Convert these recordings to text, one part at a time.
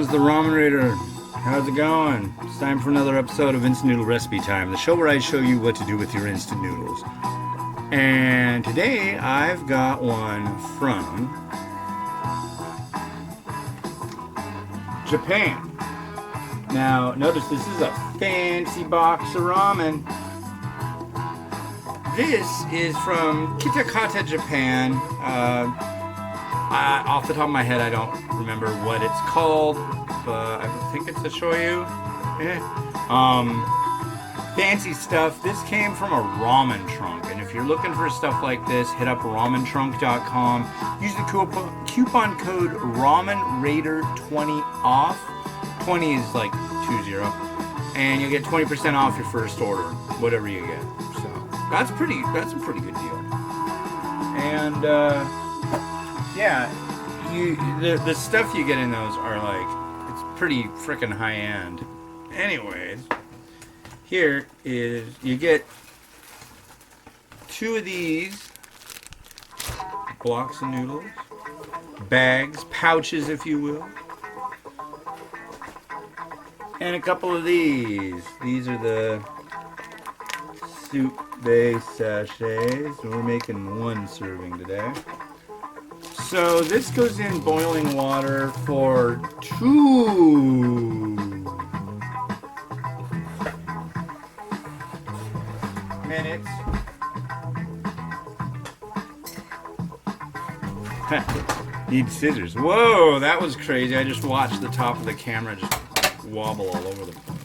Noodles, the Ramen Raider. How's it going? It's time for another episode of Instant Noodle Recipe Time, the show where I show you what to do with your instant noodles. And today I've got one from Japan. Now, notice this is a fancy box of ramen. This is from Kitakata, Japan. Off the top of my head, I don't remember what it's called, but I think it's a shoyu. Fancy stuff. This came from a ramen trunk, and if you're looking for stuff like this, hit up ramentrunk.com. Use the coupon code RamenRaider20 off. 20 is like 20, and you'll get 20% off your first order, whatever you get. So that's a pretty good deal. And yeah, the stuff you get in those are like, it's pretty freaking high end. Anyways, here is, you get 2 of these blocks of noodles, bags, pouches if you will, and a couple of these. These are the soup base sachets. We're making 1 serving today. So this goes in boiling water for 2 minutes. Need scissors. Whoa, that was crazy. I just watched the top of the camera just wobble all over the place.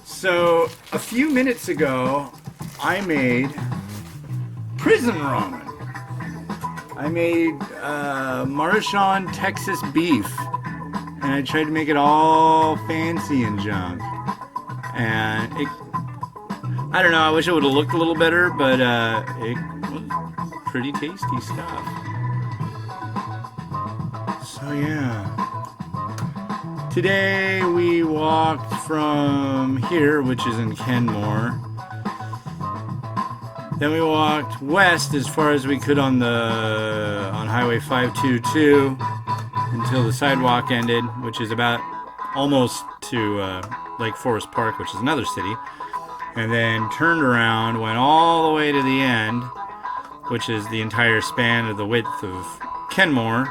So a few minutes ago, I made prison ramen. I made Maruchan Texas beef, and I tried to make it all fancy and junk. And I don't know, I wish it would have looked a little better, but it was pretty tasty stuff. So yeah. Today we walked from here, which is in Kenmore. Then we walked west as far as we could on Highway 522 until the sidewalk ended, which is about almost to Lake Forest Park, which is another city. And then turned around, went all the way to the end, which is the entire span of the width of Kenmore,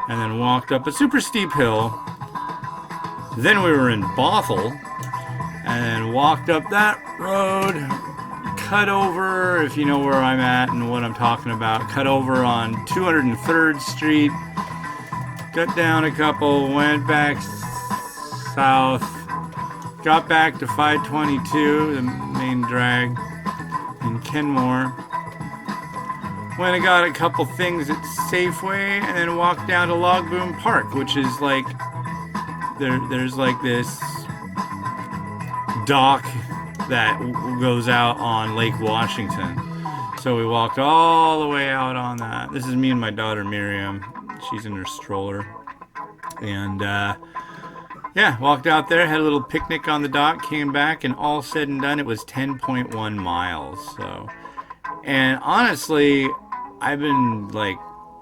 and then walked up a super steep hill. Then we were in Bothell, and then walked up that road, cut over, if you know where I'm at and what I'm talking about, cut over on 203rd Street, got down a couple, went back south, got back to 522, the main drag in Kenmore. Went and got a couple things at Safeway, and then walked down to Log Boom Park, which is like, there's like this dock that goes out on Lake Washington. So we walked all the way out on that. This is me and my daughter Miriam. She's in her stroller. And yeah, walked out there, had a little picnic on the dock, came back, and all said and done, it was 10.1 miles. So, and honestly, I've been like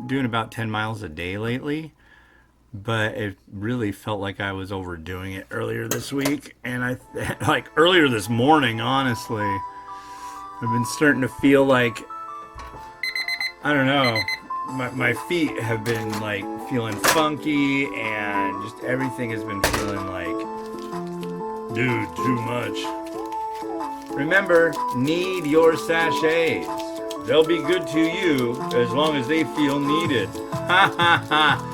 doing about 10 miles a day lately, but it really felt like I was overdoing it earlier this week, and like earlier this morning, honestly. I've been starting to feel like, I don't know, my feet have been like feeling funky, and just everything has been feeling like, dude, too much. Remember, knead your sachets. They'll be good to you as long as they feel needed. Ha ha ha.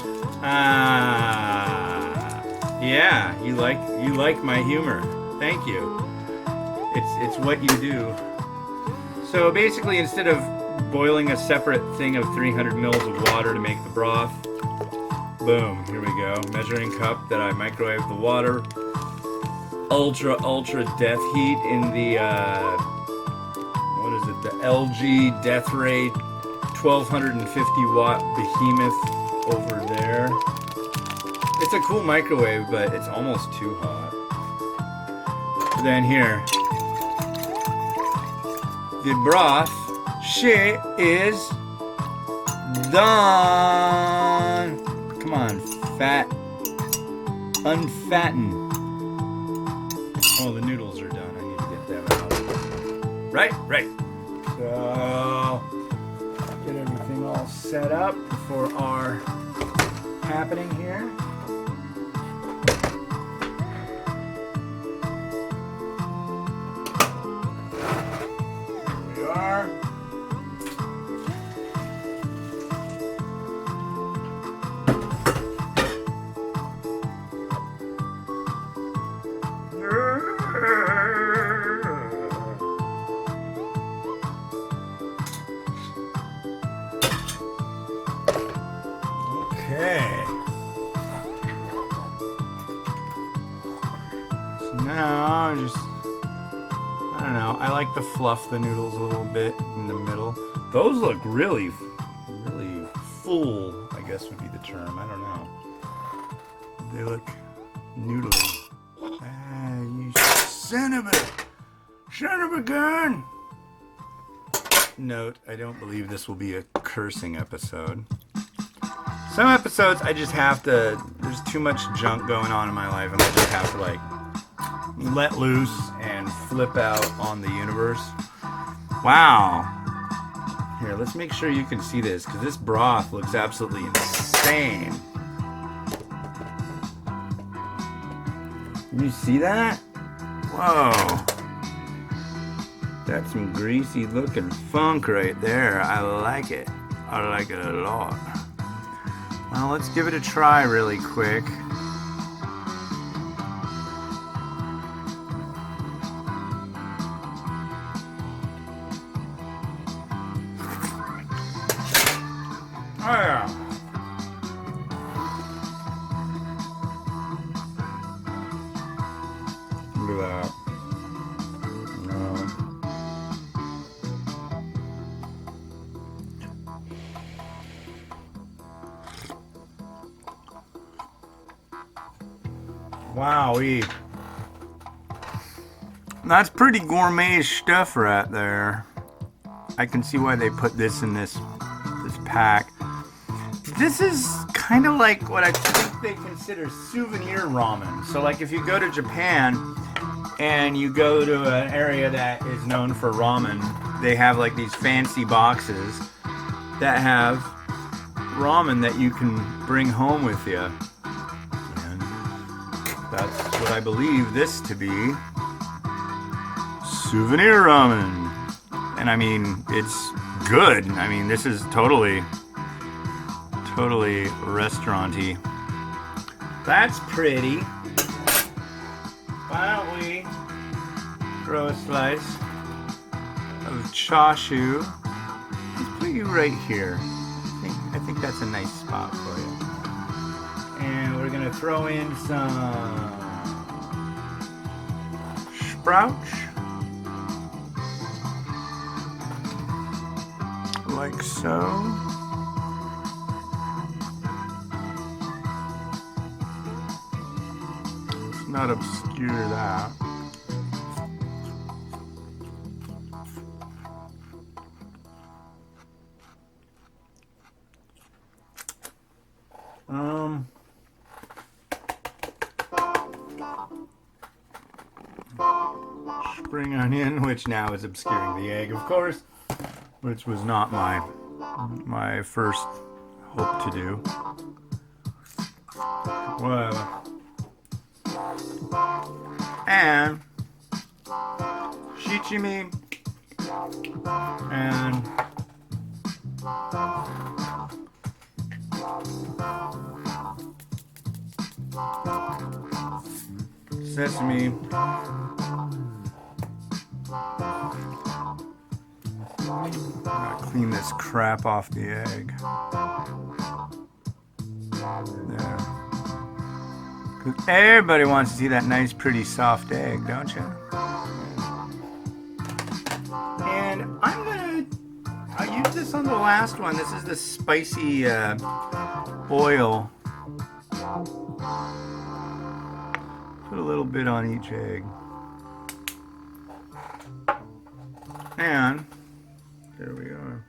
Yeah, you like my humor. Thank you. It's what you do. So basically, instead of boiling a separate thing of 300 mils of water to make the broth, boom, here we go. Measuring cup that I microwave the water. Ultra death heat in the the LG Death Ray 1250 watt behemoth over there. It's a cool microwave, but it's almost too hot. Then here, the broth shit is done. Come on, fat unfatten. Oh, the noodles are done. I need to get them out. Right. So, get everything all set up for our happening here. Here we are. Okay. So now I don't know. I like to fluff the noodles a little bit in the middle. Those look really full, I guess would be the term. I don't know. They look noodly. Ah, you son of a gun! Note, I don't believe this will be a cursing episode. Some episodes I just have to, there's too much junk going on in my life and I just have to like let loose and flip out on the universe. Wow. Here, let's make sure you can see this because this broth looks absolutely insane. You see that? Whoa. That's some greasy looking funk right there. I like it. I like it a lot. Well, let's give it a try really quick. Oh yeah. Look at that. Wowee. That's pretty gourmet stuff right there. I can see why they put this in this pack. This is kind of like what I think they consider souvenir ramen. So like if you go to Japan and you go to an area that is known for ramen, they have like these fancy boxes that have ramen that you can bring home with you. And that's what I believe this to be. Souvenir ramen. And I mean, it's good. I mean, this is totally restaurant-y. That's pretty. Why don't we throw a slice of chashu? Let's put you right here. I think that's a nice spot for you. And we're gonna throw in some sprouts. Like so. Let's not obscure that. Spring onion, which now is obscuring the egg, of course. Which was not my first hope to do. Whatever. And shichimi and sesame. Gotta clean this crap off the egg. There. 'Cause everybody wants to see that nice, pretty, soft egg, don't you? And I'll use this on the last one. This is the spicy oil. Put a little bit on each egg. And there we are.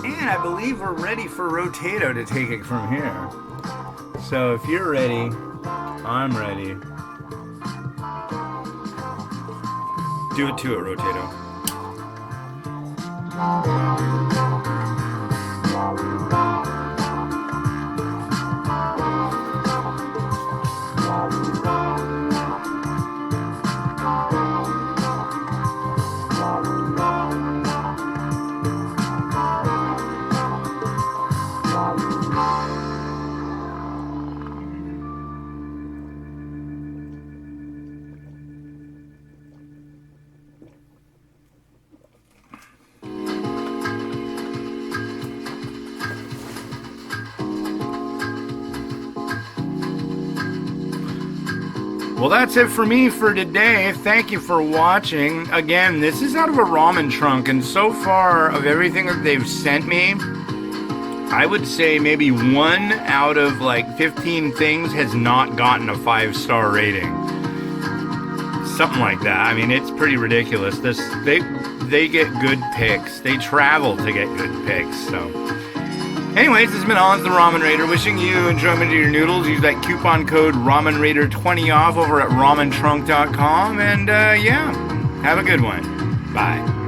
And I believe we're ready for Rotato to take it from here. So if you're ready, I'm ready. Do it to it, Rotato. Well, that's it for me for today. Thank you for watching. Again, this is out of a ramen trunk, and so far of everything that they've sent me, I would say maybe 1 out of like 15 things has not gotten a 5-star rating. Something like that. I mean, it's pretty ridiculous. They get good picks. They travel to get good picks, so... Anyways, this has been Hans the Ramen Raider, wishing you enjoyment of your noodles. Use that coupon code RamenRaider20 off over at ramentrunk.com. And yeah, have a good one. Bye.